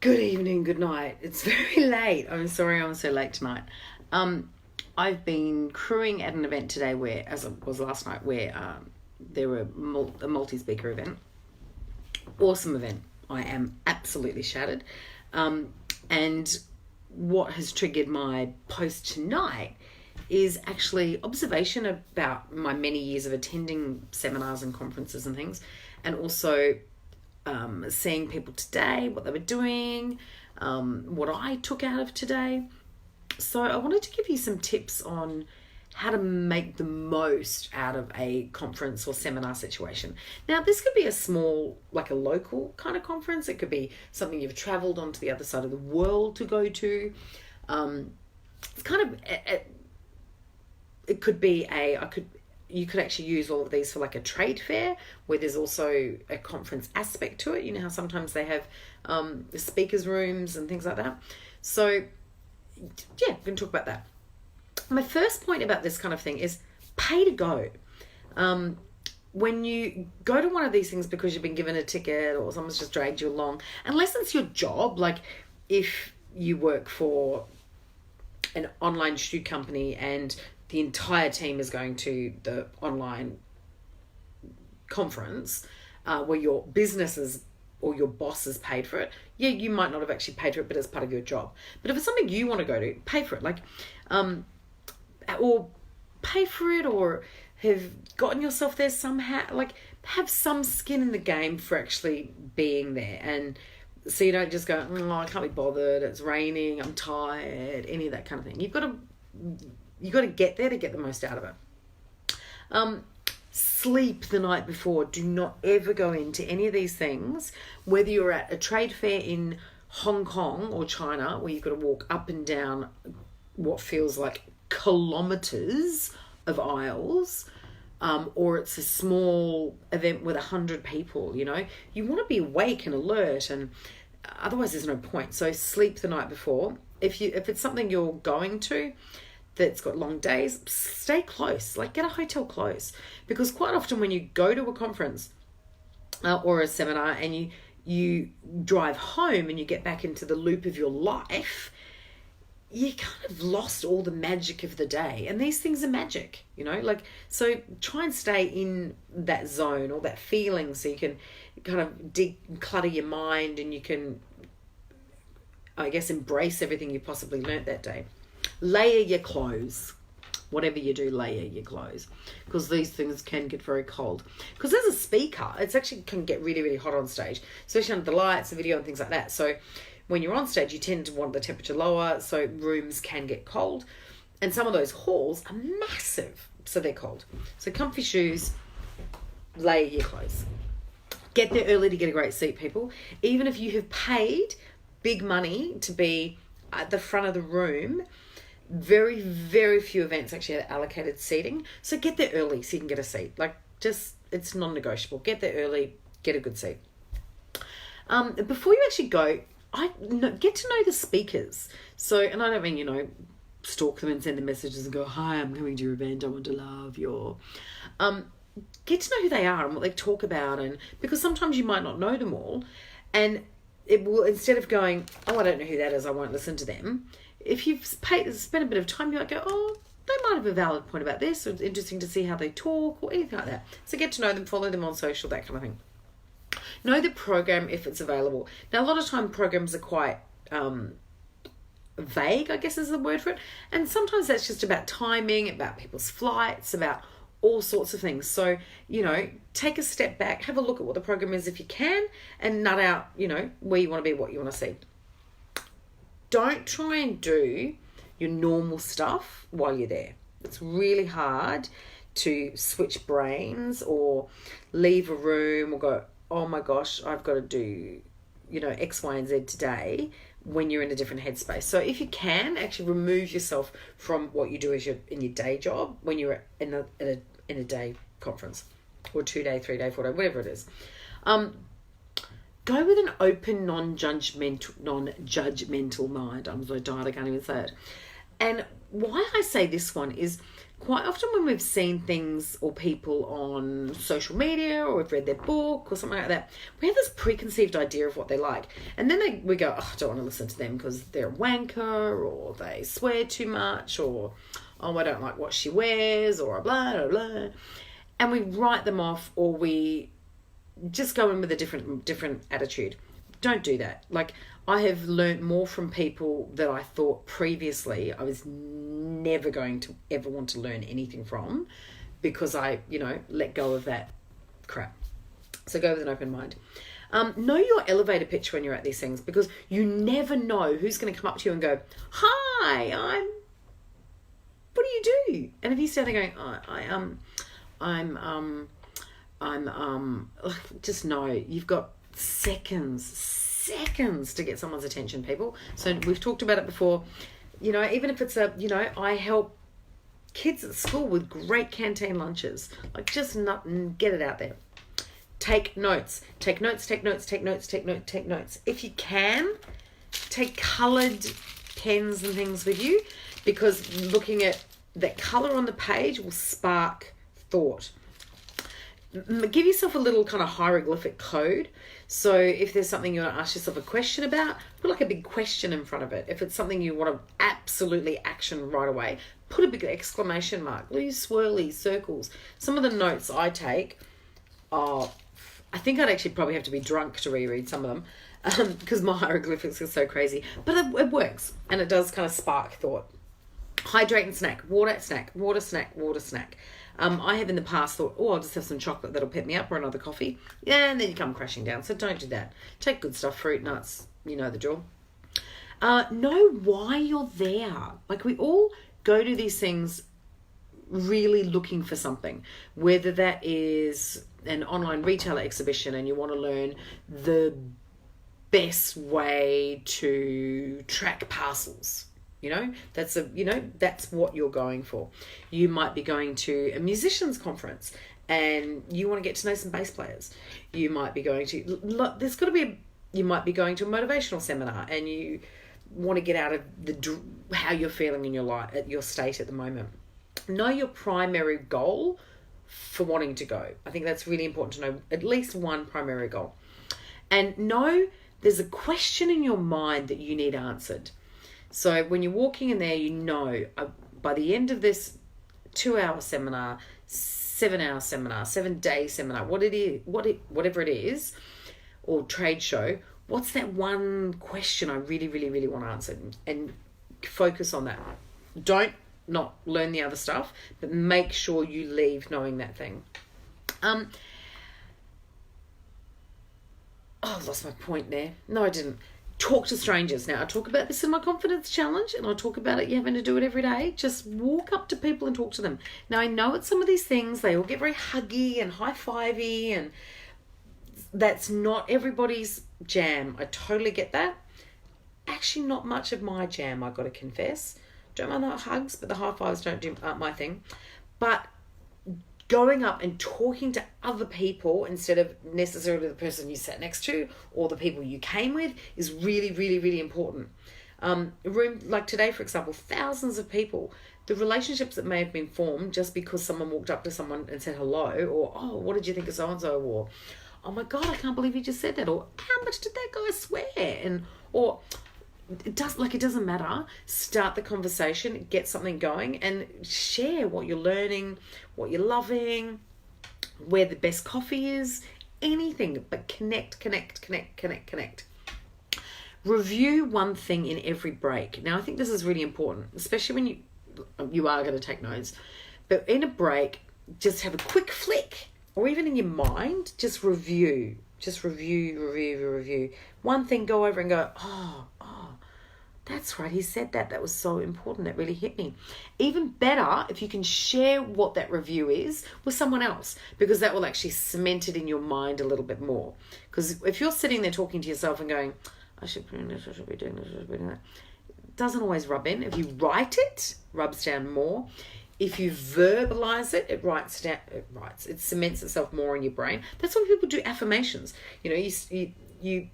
Good evening, good night. It's very late. I'm sorry I'm so late tonight. I've been crewing at an event today where, as it was last night, where there were a multi-speaker event. Awesome event. I am absolutely shattered. And what has triggered my post tonight is actually observation about my many years of attending seminars and conferences and things, and also seeing people today, what they were doing, what I took out of today. So I wanted to give you some tips on how to make the most out of a conference or seminar situation. Now, this could be a small, like a local kind of conference. It could be something you've traveled onto the other side of the world to go to. It's kind of, it could be you could actually use all of these for like a trade fair where there's also a conference aspect to it. You know how sometimes they have speakers rooms and things like that. So yeah, we're going to talk about that. My first point about this kind of thing is pay to go. When you go to one of these things because you've been given a ticket or someone's just dragged you along, unless it's your job, like if you work for an online shoe company and the entire team is going to the online conference where your businesses or your boss has paid for it, yeah, you might not have actually paid for it, but it's part of your job. But if it's something you want to go to, pay for it. Or pay for it, or have gotten yourself there somehow. Like, have some skin in the game for actually being there. And so you don't just go, oh, I can't be bothered, it's raining, I'm tired, any of that kind of thing. You've got to get there to get the most out of it. Sleep the night before. Do not ever go into any of these things, whether you're at a trade fair in Hong Kong or China, where you've got to walk up and down what feels like kilometers of aisles, or it's a small event with 100 people. You want to be awake and alert, and otherwise there's no point. So sleep the night before. If it's something you're going to that's got long days, stay close. Like, get a hotel close, because quite often when you go to a conference or a seminar and you drive home and you get back into the loop of your life, you kind of lost all the magic of the day. And these things are magic, so try and stay in that zone or that feeling so you can kind of declutter your mind and you can, I guess, embrace everything you possibly learnt that day. Layer your clothes. Whatever you do, layer your clothes, because these things can get very cold. Because as a speaker, it's actually can get really, really hot on stage, especially under the lights, the video and things like that. So when you're on stage, you tend to want the temperature lower, so rooms can get cold. And some of those halls are massive, so they're cold. So comfy shoes, layer your clothes. Get there early to get a great seat, people. Even if you have paid big money to be at the front of the room, very, very few events actually have allocated seating. So get there early so you can get a seat. It's non-negotiable. Get there early, get a good seat. Before you actually go, get to know the speakers. So, and I don't mean, stalk them and send them messages and go, hi, I'm coming to your event, I want to love your... Get to know who they are and what they talk about, and because sometimes you might not know them all, and it will, instead of going, oh, I don't know who that is, I won't listen to them. If you've spent a bit of time, you might go, oh, they might have a valid point about this, or it's interesting to see how they talk, or anything like that. So get to know them, follow them on social, that kind of thing. Know the program if it's available. Now, a lot of time programs are quite vague, I guess is the word for it. And sometimes that's just about timing, about people's flights, about all sorts of things. So, take a step back, have a look at what the program is if you can, and nut out, where you want to be, what you want to see. Don't try and do your normal stuff while you're there. It's really hard to switch brains or leave a room or go, oh my gosh, I've got to do, X, Y, and Z today, when you're in a different headspace. So if you can, actually remove yourself from what you do in your day job when you're in a day conference, or 2 day, 3 day, 4 day, whatever it is. Go with an open, non-judgmental mind. I'm so tired, I can't even say it. And why I say this one is, quite often when we've seen things or people on social media or we've read their book or something like that, we have this preconceived idea of what they like. And then we go, oh, I don't want to listen to them because they're a wanker or they swear too much or, oh, I don't like what she wears or blah, blah, blah. And we write them off or we just go in with a different attitude. Don't do that. Like, I have learnt more from people that I thought previously I was never going to ever want to learn anything from, because I, let go of that crap. So go with an open mind. Know your elevator pitch when you're at these things, because you never know who's going to come up to you and go, hi, what do you do? And if you start going, just know you've got seconds to get someone's attention, people. So we've talked about it before, even if it's I help kids at school with great canteen lunches, like just get it out there. Take notes. If you can, take coloured pens and things with you, because looking at that colour on the page will spark thought. Give yourself a little kind of hieroglyphic code. So if there's something you want to ask yourself a question about, put like a big question in front of it. If it's something you want to absolutely action right away, put a big exclamation mark. Use swirly circles. Some of the notes I take are, I think I'd actually probably have to be drunk to reread some of them, because my hieroglyphics are so crazy. But it works, and it does kind of spark thought. Hydrate and snack. Water snack. I have in the past thought, I'll just have some chocolate that'll pep me up, or another coffee. Yeah, and then you come crashing down. So don't do that. Take good stuff, fruit, nuts, you know the drill. Know why you're there. Like, we all go to these things really looking for something, whether that is an online retailer exhibition and you want to learn the best way to track parcels. That's what you're going for. You might be going to a musician's conference and you want to get to know some bass players. You might be going to, you might be going to a motivational seminar and you want to get out of how you're feeling in your life, at your state at the moment. Know your primary goal for wanting to go. I think that's really important to know at least one primary goal. And know there's a question in your mind that you need answered. So when you're walking in there, by the end of this 2-hour seminar, 7-hour seminar, 7-day seminar, whatever it is, or trade show, what's that one question I really, really, really want to answer? And focus on that. Don't not learn the other stuff, but make sure you leave knowing that thing. I lost my point there. No, I didn't. Talk to strangers. Now, I talk about this in my confidence challenge, and I talk about it, you having to do it every day. Just walk up to people and talk to them. Now, I know it's some of these things, they all get very huggy and high-fivey, and that's not everybody's jam. I totally get that. Actually, not much of my jam, I've got to confess. Don't mind the hugs, but the high-fives aren't my thing. But going up and talking to other people instead of necessarily the person you sat next to or the people you came with is really, really, really important. A room like today, for example, thousands of people, the relationships that may have been formed just because someone walked up to someone and said hello, or, oh, what did you think of so-and-so, or, oh my God, I can't believe you just said that, or how much did that guy swear, or it doesn't matter. Start the conversation, get something going, and share what you're learning, what you're loving, where the best coffee is, anything, but connect. Review one thing in every break. Now, I think this is really important, especially when you are going to take notes, but in a break, just have a quick flick, or even in your mind, just review. One thing, go over and go, oh, that's right, he said that. That was so important. That really hit me. Even better if you can share what that review is with someone else, because that will actually cement it in your mind a little bit more. Because if you're sitting there talking to yourself and going, I should be doing this, I should be doing this, I should be doing that, it doesn't always rub in. If you write it, rubs down more. If you verbalize it, it cements itself more in your brain. That's why people do affirmations. You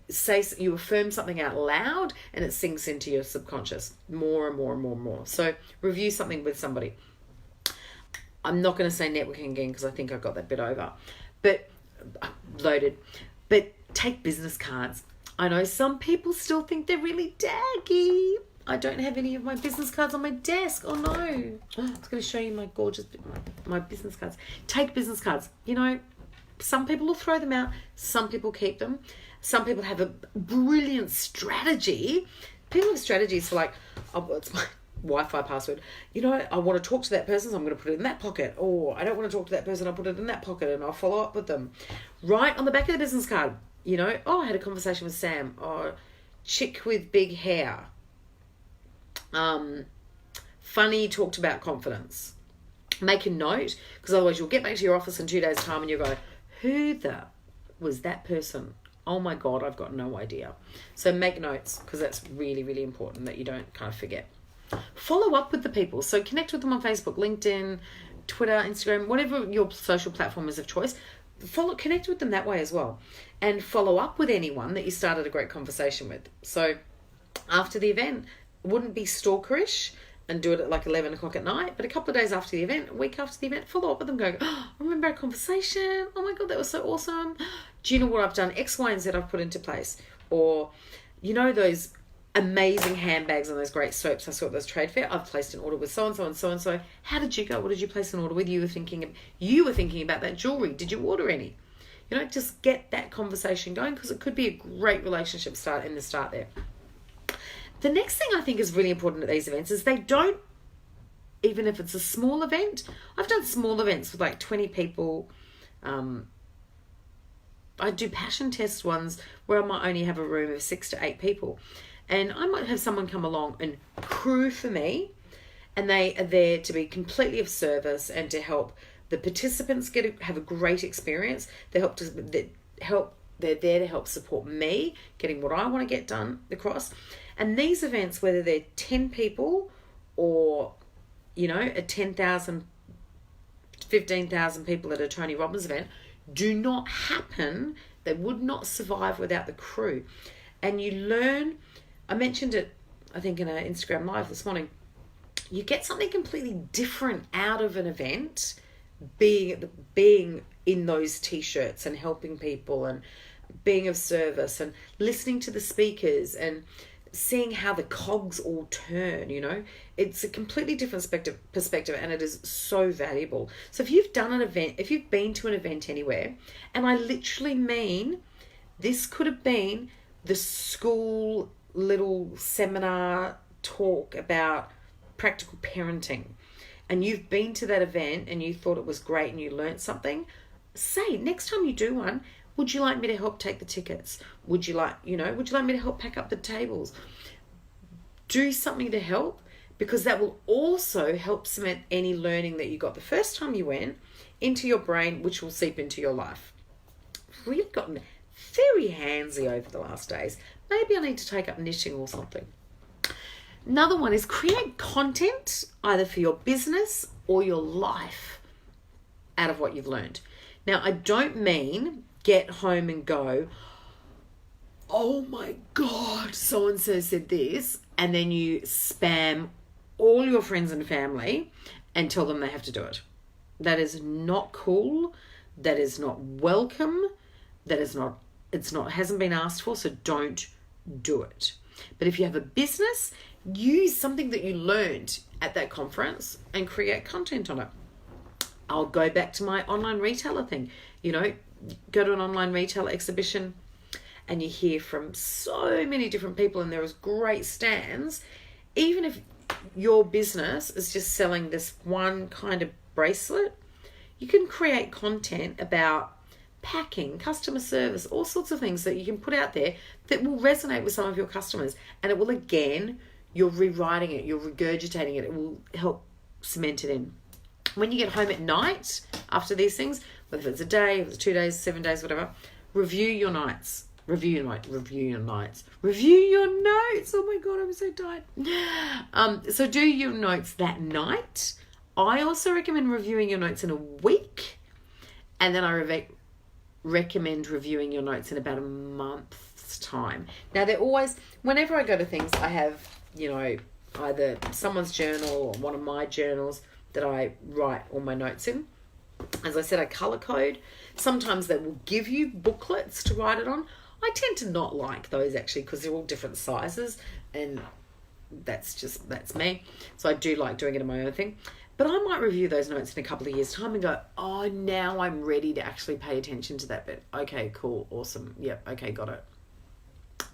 affirm something out loud and it sinks into your subconscious more and more. So review something with somebody. I'm not going to say networking again because I think I got that bit over. But loaded. But take business cards. I know some people still think they're really daggy. I don't have any of my business cards on my desk. Oh no. I was going to show you my gorgeous, my business cards. Take business cards. You know, some people will throw them out. Some people keep them. Some people have a brilliant strategy. People have strategies for like, oh, it's my Wi-Fi password. You know, I want to talk to that person, so I'm going to put it in that pocket. Or I don't want to talk to that person, I'll put it in that pocket and I'll follow up with them. Right on the back of the business card, you know, oh, I had a conversation with Sam. Or chick with big hair. Funny talked about confidence. Make a note, because otherwise you'll get back to your office in 2 days' time and you'll go, who the was that person? Oh my God, I've got no idea. So make notes, because that's really, really important that you don't kind of forget. Follow up with the people. So connect with them on Facebook, LinkedIn, Twitter, Instagram, whatever your social platform is of choice. Connect with them that way as well. And follow up with anyone that you started a great conversation with. So after the event, wouldn't be stalkerish and do it at like 11 o'clock at night, but a couple of days after the event, a week after the event, follow up with them going, oh, I remember our conversation. Oh my God, that was so awesome. Do you know what I've done? X, Y, and Z I've put into place. Or, you know, those amazing handbags and those great soaps I saw at this trade fair, I've placed an order with so-and-so and so-and-so. How did you go? What did you place an order with? You were thinking about that jewelry. Did you order any? You know, just get that conversation going, because it could be a great relationship start there. The next thing I think is really important at these events is they don't, even if it's a small event, I've done small events with like 20 people. I do passion test ones where I might only have a room of 6 to 8 people. And I might have someone come along and crew for me, and they are there to be completely of service and to help the participants have a great experience. They're there to help support me getting what I want to get done across. And these events, whether they're 10 people or, you know, a 10,000, 15,000 people at a Tony Robbins event, do not happen. They would not survive without the crew. And you learn, I mentioned it, I think, in an Instagram Live this morning, you get something completely different out of an event, being in those t-shirts and helping people and being of service and listening to the speakers and seeing how the cogs all turn. You know, it's a completely different perspective, and it is so valuable. So if you've done an event, if you've been to an event anywhere, and I literally mean this could have been the school little seminar talk about practical parenting, and you've been to that event and you thought it was great and you learned something, say next time you do one, would you like me to help take the tickets? Would you like me to help pack up the tables? Do something to help, because that will also help cement any learning that you got the first time you went into your brain, which will seep into your life. Really gotten very handsy over the last days. Maybe I need to take up knitting or something. Another one is create content either for your business or your life out of what you've learned. Now, I don't mean get home and go, oh my God, so-and-so said this, and then you spam all your friends and family and tell them they have to do it. That is not cool. That is not welcome. Hasn't been asked for, so don't do it. But if you have a business, use something that you learned at that conference and create content on it. I'll go back to my online retailer thing. You know, go to an online retail exhibition and you hear from so many different people and there is great stands. Even if your business is just selling this one kind of bracelet, you can create content about packing, customer service, all sorts of things that you can put out there that will resonate with some of your customers. And it will, again, you're rewriting it, you're regurgitating it. It will help cement it in. When you get home at night after these things, whether it's a day, if it's 2 days, 7 days, whatever, review your nights. Review your notes. Oh my God, I'm so tired. So do your notes that night. I also recommend reviewing your notes in a week. And then I recommend reviewing your notes in about a month's time. Now, they're always, whenever I go to things, I have, you know, either someone's journal or one of my journals that I write all my notes in. As I said, I colour code. Sometimes they will give you booklets to write it on. I tend to not like those actually because they're all different sizes, and that's me. So I do like doing it in my own thing. But I might review those notes in a couple of years' time and go, oh, now I'm ready to actually pay attention to that bit. Okay, cool, awesome. Yep, okay, got it.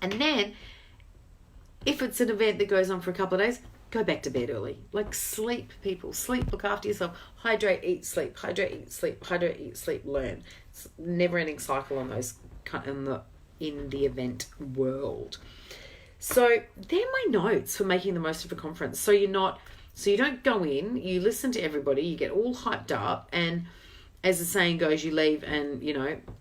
And then, if it's an event that goes on for a couple of days, go back to bed early. Like, sleep, people. Sleep, look after yourself. Hydrate, eat, sleep. Hydrate, eat, sleep. Hydrate, eat, sleep, learn. It's a never-ending cycle on those in the event world. So they're my notes for making the most of a conference. So you don't go in, you listen to everybody, you get all hyped up, and as the saying goes, you leave and,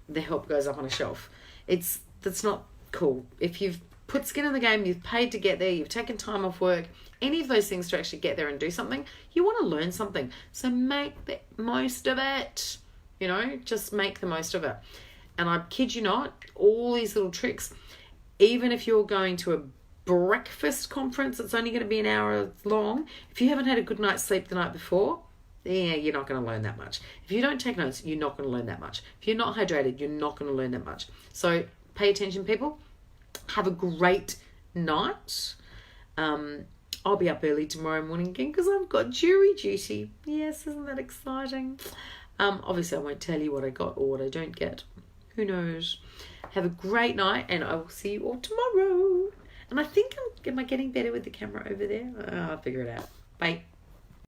the help goes up on a shelf. That's not cool. If you've put skin in the game, you've paid to get there, you've taken time off work, any of those things to actually get there and do something, you want to learn something. So make the most of it. Just make the most of it. And I kid you not, all these little tricks, even if you're going to a breakfast conference that's only going to be an hour long, if you haven't had a good night's sleep the night before, you're not going to learn that much. If you don't take notes, you're not going to learn that much. If you're not hydrated, you're not going to learn that much. So pay attention, people. Have a great night. I'll be up early tomorrow morning again because I've got jury duty. Yes, isn't that exciting? Obviously, I won't tell you what I got or what I don't get. Who knows? Have a great night, and I will see you all tomorrow. And I think am I getting better with the camera over there? I'll figure it out. Bye.